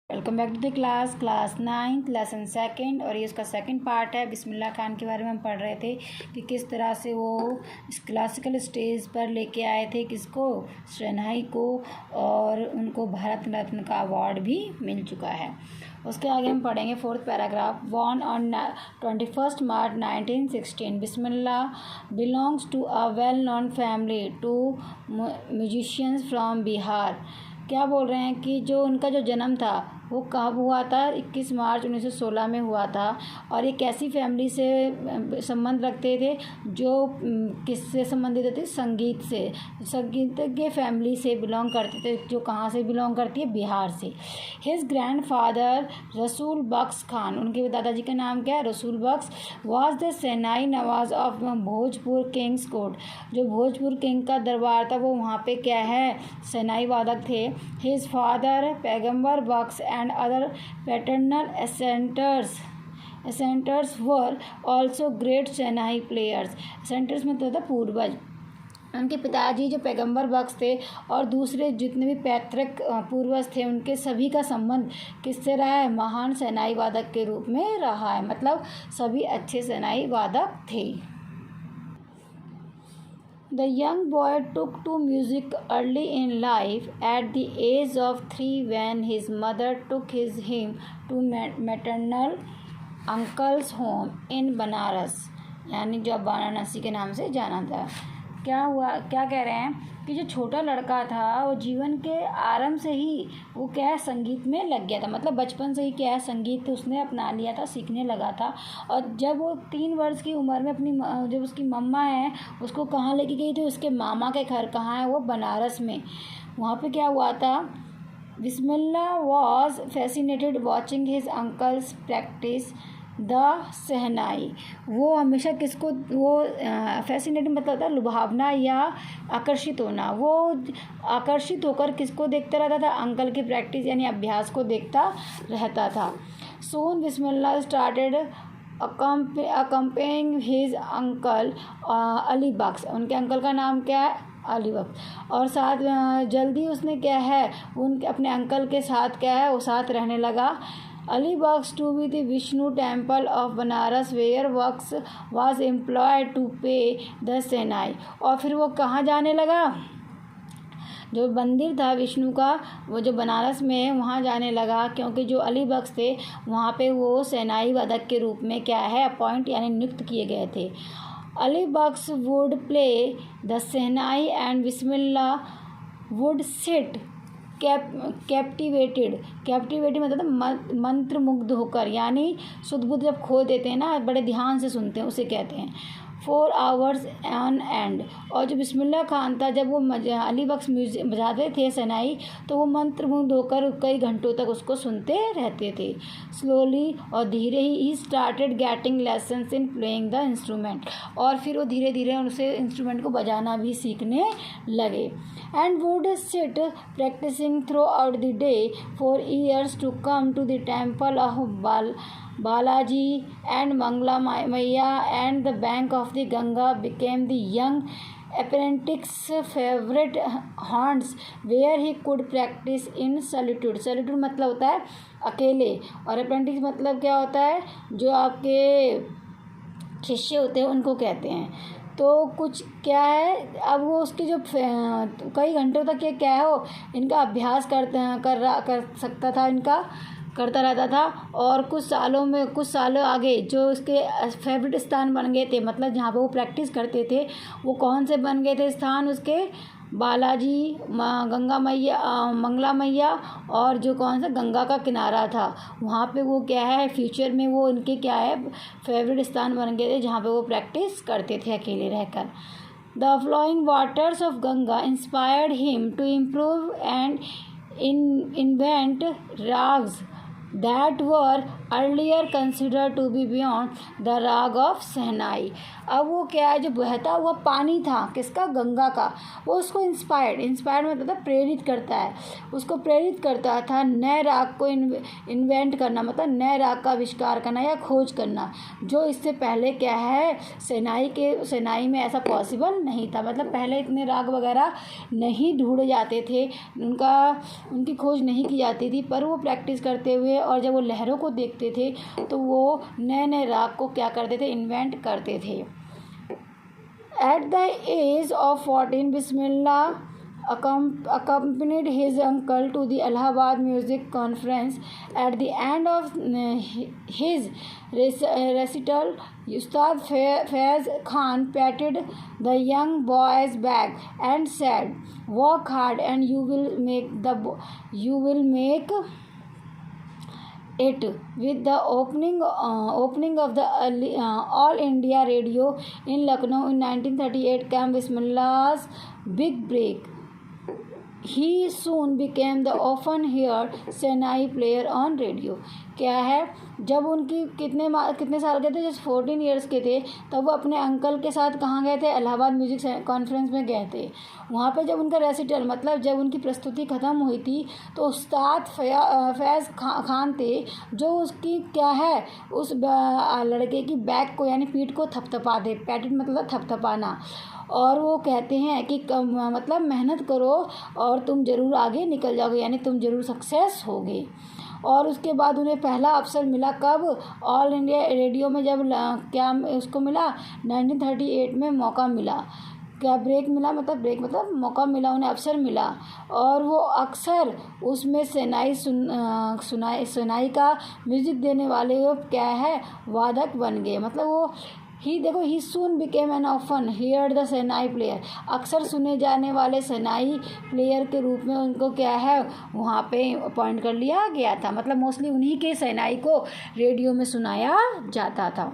Welcome back to the class 9 lesson second. और ये उसका सेकंड पार्ट है। बिस्मिल्लाह खान के बारे में हम पढ़ रहे थे कि किस तरह से वो इस क्लासिकल स्टेज पर लेके आए थे किसको, शहनाई को, और उनको भारत रत्न का अवार्ड भी मिल चुका है। उसके आगे हम पढ़ेंगे fourth paragraph. Born on 21 March 1916, Bismillah belongs to a well known family to musicians from Bihar. क्या बोल रहे हैं कि जो उनका जो जन्म था वो कब हुआ था, 21 मार्च 1916 में हुआ था। और एक ऐसी फैमिली से संबंध रखते थे जो किससे संबंधित थे, संगीत से, संगीत के फैमिली से बिलोंग करते थे, जो कहाँ से बिलोंग करती है, बिहार से। हिज ग्रैंडफादर रसूल बख्श खान, उनके दादाजी का नाम क्या है, रसूल बख्श, वाज द सेनाई नवाज ऑफ भोजपुर किंग्स कोर्ट। जो भोजपुर किंग का दरबार था वो वहाँ पे क्या है, सेनाई वादक थे। हिज फादर पैगम्बर बख्श and other paternal ancestors were also great Shehnai players. Ancestors मतलब था पूर्वज। उनके पिताजी जो पैगंबर बख्श थे और दूसरे जितने भी पैतृक पूर्वज थे उनके सभी का संबंध किससे रहा है, महान शहनाई वादक के रूप में रहा है। मतलब सभी अच्छे शहनाई वादक थे। The young boy took to music early in life at the age of 3 when his mother took him to maternal uncle's home in Banaras, यानी जो वाराणसी के नाम से जाना था। क्या हुआ, क्या कह रहे हैं कि जो छोटा लड़का था वो जीवन के आरंभ से ही वो क्या है, संगीत में लग गया था। मतलब बचपन से ही क्या है, संगीत उसने अपना लिया था, सीखने लगा था। और जब वो 3 वर्ष की उम्र में अपनी जब उसकी मम्मा है उसको कहाँ लेके गई थी, उसके मामा के घर कहाँ है, वो बनारस में। वहाँ पे क्या हुआ था, Bismillah was fascinated watching his uncles practice the shehnai. वो हमेशा किसको, वो फैसिनेटिंग मतलब था लुभावना या आकर्षित होना। वो आकर्षित होकर किसको देखता रहता था, अंकल की प्रैक्टिस यानी अभ्यास को देखता रहता था। सोन बिस्मिल्लाह स्टार्टेड अकम्पेइंग हिज अंकल अली बख्श, उनके अंकल का नाम क्या है, अली बख्श। और साथ जल्दी उसने क्या है, उनके अपने अंकल के साथ क्या है, वो साथ रहने लगा। Ali Bakhsh to be the Vishnu temple of Banaras where Bakhsh was employed to play the shehnai. और फिर वो कहाँ जाने लगा, जो मंदिर था विष्णु का वो जो बनारस में है वहाँ जाने लगा, क्योंकि जो अली बख्श थे वहाँ पे वो शहनाई वादक के रूप में क्या है, अपॉइंट यानी नियुक्त किए गए थे। Ali Bakhsh would play the shehnai and Bismillah would sit captivated मतलब मंत्र मुग्ध होकर, यानी सुध बुध जब खो देते हैं ना, बड़े ध्यान से सुनते हैं, उसे कहते हैं 4 hours ऑन एंड। और जो बिस्मिल्लाह खान था जब वो अली बख्श म्यूजिक बजाते थे शहनाई तो वो मंत्र मुग्ध होकर कई घंटों तक उसको सुनते रहते थे। स्लोली और धीरे he started getting lessons in playing the instrument, और फिर वो धीरे धीरे उनसे इंस्ट्रूमेंट को बजाना भी सीखने लगे। And would sit practising throughout the day for years to come to the temple of Balaji and Mangla Maiya and the bank of the Ganga became the young apprentice's favorite haunts where he could practice in solitude। solitude मतलब होता है अकेले, और apprentice मतलब क्या होता है, जो आपके शिष्य होते हैं उनको कहते हैं। तो कुछ क्या है, अब वो उसके जो कई घंटों तक ये क्या है, वो इनका अभ्यास कर सकता था, इनका करता रहता था। और कुछ सालों आगे जो उसके फेवरेट स्थान बन गए थे, मतलब जहाँ पे वो प्रैक्टिस करते थे वो कौन से बन गए थे स्थान उसके, बालाजी, गंगा मैया, मंगला मैया, और जो कौन सा गंगा का किनारा था वहाँ पे वो क्या है, फ्यूचर में वो इनके क्या है फेवरेट स्थान बन गए थे जहाँ पे वो प्रैक्टिस करते थे अकेले रहकर। The flowing waters of Ganga inspired him to improve and invent rags that were earlier considered to be beyond the rag of शहनाई। अब वो क्या है, जो बहता हुआ पानी था किसका, गंगा का, वो उसको इंस्पायर्ड मतलब प्रेरित करता है, उसको प्रेरित करता था नए राग को इन्वेंट करना, मतलब नए राग का आविष्कार करना या खोज करना, जो इससे पहले क्या है शहनाई में ऐसा पॉसिबल नहीं था। मतलब पहले इतने राग वगैरह नहीं ढूंढे जाते थे, उनकी खोज नहीं की जाती थी, पर वो प्रैक्टिस करते हुए और जब वो लहरों को देखते थे तो वो नए नए राग को क्या करते थे, इन्वेंट करते थे। At the age of 14, Bismillah accompanied his uncle to the Allahabad Music Conference. At the end of his recital, Ustad Faiz Khan patted the young boy's back and said, "Work hard and you will make it." With the opening of the All India Radio in Lucknow in 1938 came Bismillah's big break. He soon became the often heard shehnai player on radio. क्या है, जब उनकी कितने साल के थे, जब 14 years के थे, तब वो अपने अंकल के साथ कहाँ गए थे, इलाहाबाद म्यूजिक कॉन्फ्रेंस में गए थे। वहाँ पे जब उनका रेसिटल मतलब जब उनकी प्रस्तुति ख़त्म हुई थी तो उस्ताद फैज़ खान थे, जो उसकी क्या है, उस लड़के की बैक को यानी पीठ को थपथपा दे, पैटेड मतलब थपथपाना, और वो कहते हैं कि मतलब मेहनत करो और तुम ज़रूर आगे निकल जाओगे, यानी तुम ज़रूर सक्सेस होगे। और उसके बाद उन्हें पहला अवसर मिला कब, ऑल इंडिया रेडियो में, जब क्या उसको मिला 1938 में मौका मिला, क्या ब्रेक मिला, मतलब मौका मिला, उन्हें अवसर मिला, और वो अक्सर उसमें शहनाई का म्यूज़िक देने वाले वो क्या है, वादक बन गए। मतलब वो ही soon became an often heard the shehnai player, अक्सर सुने जाने वाले शहनाई प्लेयर के रूप में उनको क्या है वहाँ पे अपॉइंट कर लिया गया था। मतलब मोस्टली उन्हीं के शहनाई को रेडियो में सुनाया जाता था।